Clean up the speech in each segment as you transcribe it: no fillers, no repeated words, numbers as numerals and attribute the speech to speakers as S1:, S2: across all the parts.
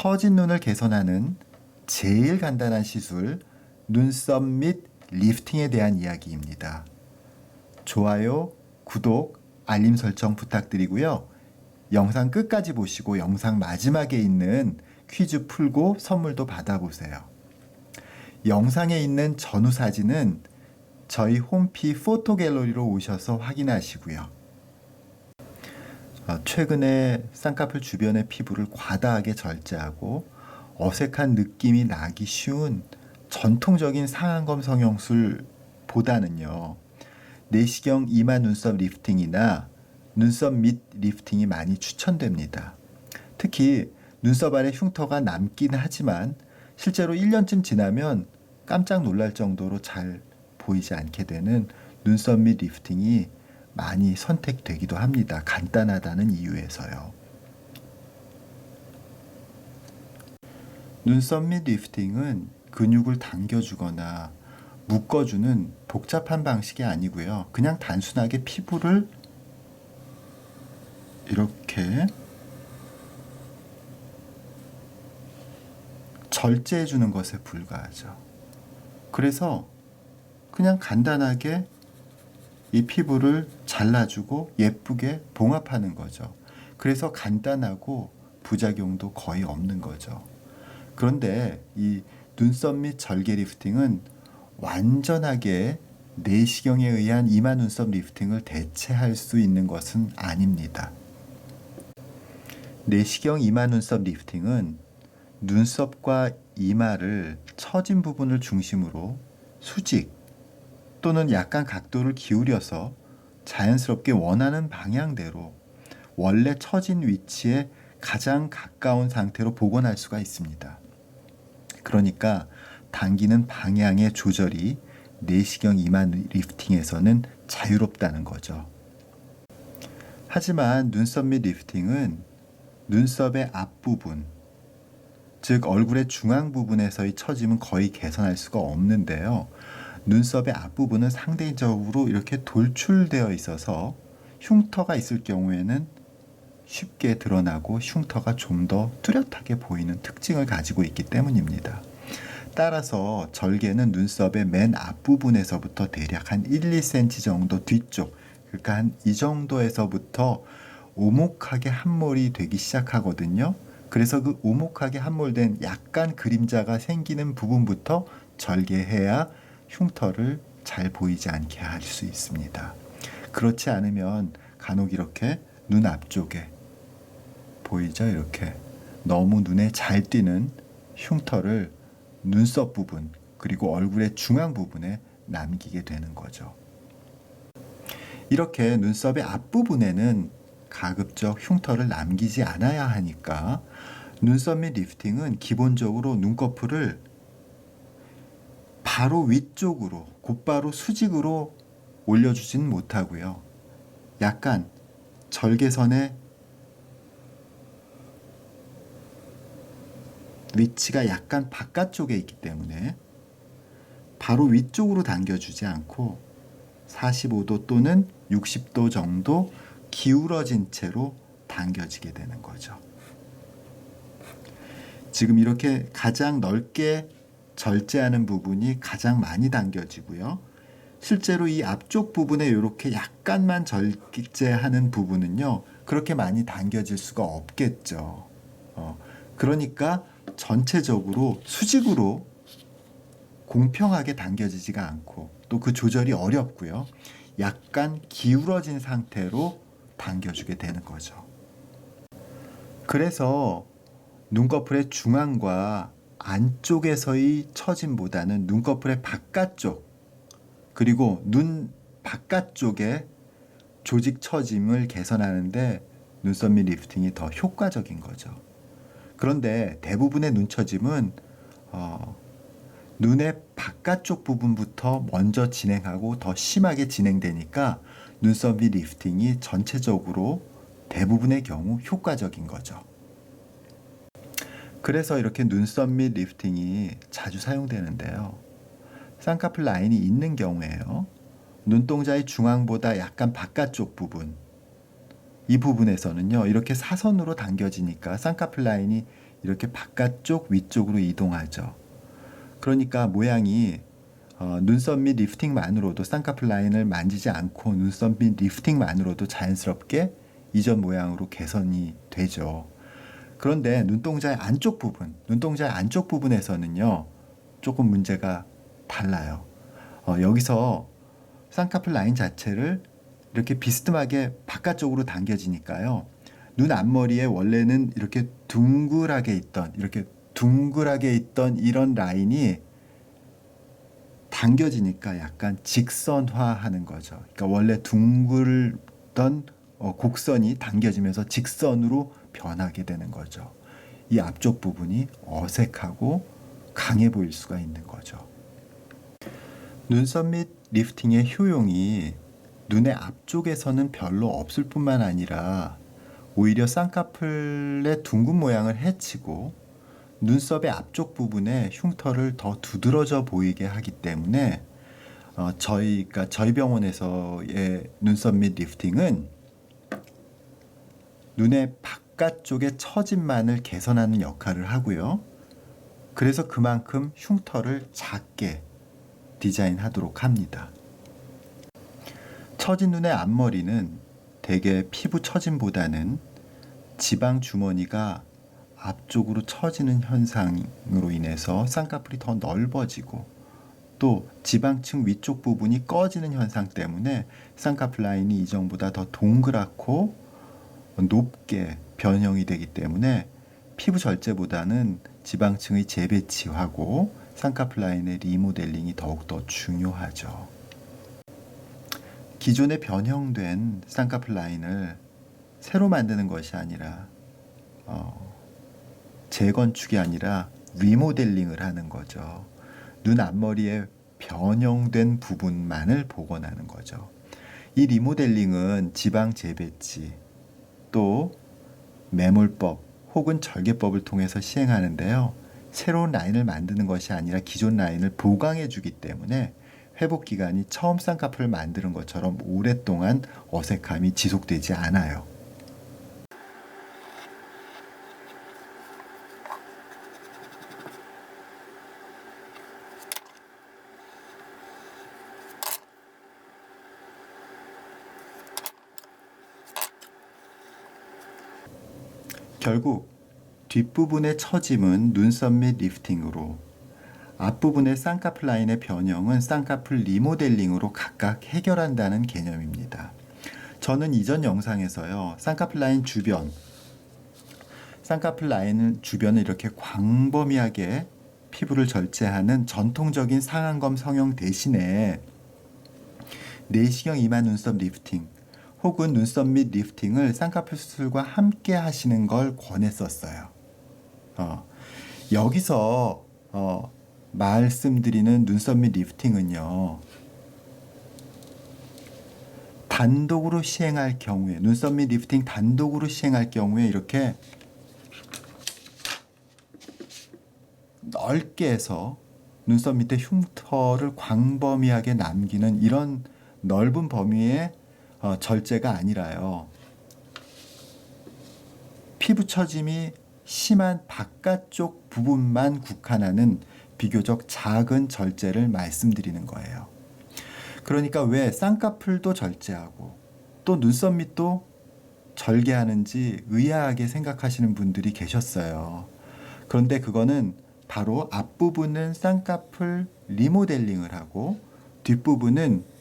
S1: 처진 눈을 개선하는 제일 간단한 시술, 눈썹 및 리프팅에 대한 이야기입니다. 좋아요, 구독, 알림 설정 부탁드리고요. 영상 끝까지 보시고 영상 마지막에 있는 퀴즈 풀고 선물도 받아보세요. 영상에 있는 전후 사진은 저희 홈피 포토 갤러리로 오셔서 확인하시고요. 최근에 쌍꺼풀 주변의 피부를 과다하게 절제하고 어색한 느낌이 나기 쉬운 전통적인 상안검 성형술보다는요, 내시경 이마 눈썹 리프팅이나 눈썹 밑 리프팅이 많이 추천됩니다. 특히 눈썹 아래 흉터가 남긴 하지만 실제로 1년쯤 지나면 깜짝 놀랄 정도로 잘 보이지 않게 되는 눈썹 밑 리프팅이 많이 선택되기도 합니다. 간단하다는 이유에서요. 눈썹 밑 리프팅은 근육을 당겨주거나 묶어주는 복잡한 방식이 아니고요. 그냥 단순하게 피부를 이렇게 절제해주는 것에 불과하죠. 그래서 그냥 간단하게 이 피부를 잘라주고 예쁘게 봉합하는 거죠. 그래서 간단하고 부작용도 거의 없는 거죠. 그런데 이 눈썹 및 절개 리프팅은 완전하게 내시경에 의한 이마 눈썹 리프팅을 대체할 수 있는 것은 아닙니다. 내시경 이마 눈썹 리프팅은 눈썹과 이마를 처진 부분을 중심으로 수직 또는 약간 각도를 기울여서 자연스럽게 원하는 방향대로 원래 처진 위치에 가장 가까운 상태로 복원할 수가 있습니다. 그러니까 당기는 방향의 조절이 내시경 이마 리프팅에서는 자유롭다는 거죠. 하지만 눈썹 밑 리프팅은 눈썹의 앞부분, 즉 얼굴의 중앙 부분에서의 처짐은 거의 개선할 수가 없는데요. 눈썹의 앞부분은 상대적으로 이렇게 돌출되어 있어서 흉터가 있을 경우에는 쉽게 드러나고 흉터가 좀 더 뚜렷하게 보이는 특징을 가지고 있기 때문입니다. 따라서 절개는 눈썹의 맨 앞부분에서부터 대략 한 1, 2cm 정도 뒤쪽, 그러니까 한 이 정도에서부터 오목하게 함몰이 되기 시작하거든요. 그래서 그 오목하게 함몰된 약간 그림자가 생기는 부분부터 절개해야 흉터를 잘 보이지 않게 할 수 있습니다. 그렇지 않으면 간혹 이렇게 눈 앞쪽에 보이죠? 이렇게 너무 눈에 잘 띄는 흉터를 눈썹 부분 그리고 얼굴의 중앙 부분에 남기게 되는 거죠. 이렇게 눈썹의 앞부분에는 가급적 흉터를 남기지 않아야 하니까 눈썹 및 리프팅은 기본적으로 눈꺼풀을 바로 위쪽으로 곧바로 수직으로 올려주진 못하고요. 약간 절개선의 위치가 약간 바깥쪽에 있기 때문에 바로 위쪽으로 당겨주지 않고 45도 또는 60도 정도 기울어진 채로 당겨지게 되는 거죠. 지금 이렇게 가장 넓게 절제하는 부분이 가장 많이 당겨지고요. 실제로 이 앞쪽 부분에 이렇게 약간만 절제하는 부분은요, 그렇게 많이 당겨질 수가 없겠죠. 그러니까 전체적으로 수직으로 공평하게 당겨지지가 않고 또 그 조절이 어렵고요. 약간 기울어진 상태로 당겨주게 되는 거죠. 그래서 눈꺼풀의 중앙과 안쪽에서의 처짐보다는 눈꺼풀의 바깥쪽 그리고 눈 바깥쪽의 조직 처짐을 개선하는데 눈썹 및 리프팅이 더 효과적인 거죠. 그런데 대부분의 눈 처짐은 눈의 바깥쪽 부분부터 먼저 진행하고 더 심하게 진행되니까 눈썹 및 리프팅이 전체적으로 대부분의 경우 효과적인 거죠. 그래서 이렇게 눈썹 및 리프팅이 자주 사용되는데요. 쌍꺼풀 라인이 있는 경우에요. 눈동자의 중앙보다 약간 바깥쪽 부분, 이 부분에서는요, 이렇게 사선으로 당겨지니까 쌍꺼풀 라인이 이렇게 바깥쪽 위쪽으로 이동하죠. 그러니까 모양이 눈썹 및 리프팅만으로도 쌍꺼풀 라인을 만지지 않고 눈썹 및 리프팅만으로도 자연스럽게 이전 모양으로 개선이 되죠. 그런데 눈동자의 안쪽 부분에서는요, 조금 문제가 달라요. 여기서 쌍꺼풀 라인 자체를 이렇게 비스듬하게 바깥쪽으로 당겨지니까요, 눈 앞머리에 원래는 이렇게 둥글하게 있던 이런 라인이 당겨지니까 약간 직선화하는 거죠. 그러니까 원래 둥글던 곡선이 당겨지면서 직선으로 변하게 되는 거죠. 이 앞쪽 부분이 어색하고 강해 보일 수가 있는 거죠. 눈썹 및 리프팅의 효용이 눈의 앞쪽에서는 별로 없을 뿐만 아니라 오히려 쌍꺼풀의 둥근 모양을 해치고 눈썹의 앞쪽 부분에 흉터를 더 두드러져 보이게 하기 때문에 저희 병원에서의 눈썹 및 리프팅은 눈의 바깥쪽의 처짐만을 개선하는 역할을 하고요. 그래서 그만큼 흉터를 작게 디자인하도록 합니다. 처진 눈의 앞머리는 대개 피부 처짐보다는 지방 주머니가 앞쪽으로 처지는 현상으로 인해서 쌍꺼풀이 더 넓어지고 또 지방층 위쪽 부분이 꺼지는 현상 때문에 쌍꺼풀 라인이 이전보다 더 동그랗고 높게 변형이 되기 때문에 피부 절제보다는 지방층의 재배치하고 쌍꺼풀 라인의 리모델링이 더욱더 중요하죠. 기존에 변형된 쌍꺼풀 라인을 새로 만드는 것이 아니라 재건축이 아니라 리모델링을 하는 거죠. 눈 앞머리에 변형된 부분만을 복원하는 거죠. 이 리모델링은 지방 재배치 또 매몰법 혹은 절개법을 통해서 시행하는데요. 새로운 라인을 만드는 것이 아니라 기존 라인을 보강해 주기 때문에 회복 기간이 처음 쌍꺼풀을 만드는 것처럼 오랫동안 어색함이 지속되지 않아요. 결국 뒷부분의 처짐은 눈썹 및 리프팅으로, 앞부분의 쌍꺼풀 라인의 변형은 쌍꺼풀 리모델링으로 각각 해결한다는 개념입니다. 저는 이전 영상에서요, 쌍꺼풀 라인 주변을 이렇게 광범위하게 피부를 절제하는 전통적인 상안검 성형 대신에 내시경 이마 눈썹 리프팅 혹은 눈썹 및 리프팅을 쌍꺼풀 수술과 함께 하시는 걸 권했었어요. 여기서 말씀드리는 눈썹 및 리프팅은요, 단독으로 시행할 경우에, 눈썹 및 리프팅 단독으로 시행할 경우에 이렇게 넓게 해서 눈썹 밑에 흉터를 광범위하게 남기는 이런 넓은 범위의 절제가 아니라요, 피부 처짐이 심한 바깥쪽 부분만 국한하는 비교적 작은 절제를 말씀드리는 거예요. 그러니까 왜 쌍꺼풀도 절제하고 또 눈썹 밑도 절개하는지 의아하게 생각하시는 분들이 계셨어요. 그런데 그거는 바로 앞부분은 쌍꺼풀 리모델링을 하고 뒷부분은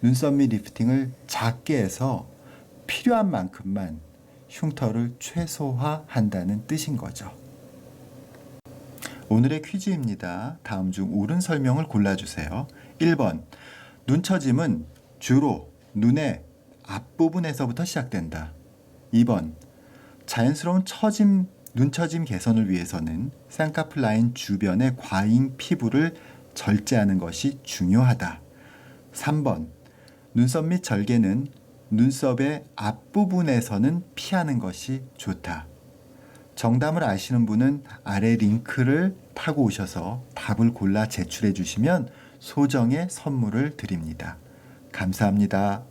S1: 눈썹 및 리프팅을 작게 해서 필요한 만큼만 흉터를 최소화한다는 뜻인 거죠. 오늘의 퀴즈입니다. 다음 중 옳은 설명을 골라주세요. 1번, 눈처짐은 주로 눈의 앞부분에서부터 시작된다. 2번, 자연스러운 눈처짐 개선을 위해서는 쌍꺼풀 라인 주변의 과잉 피부를 절제하는 것이 중요하다. 3번, 눈썹 및 절개는 눈썹의 앞부분에서는 피하는 것이 좋다. 정답을 아시는 분은 아래 링크를 타고 오셔서 답을 골라 제출해 주시면 소정의 선물을 드립니다. 감사합니다.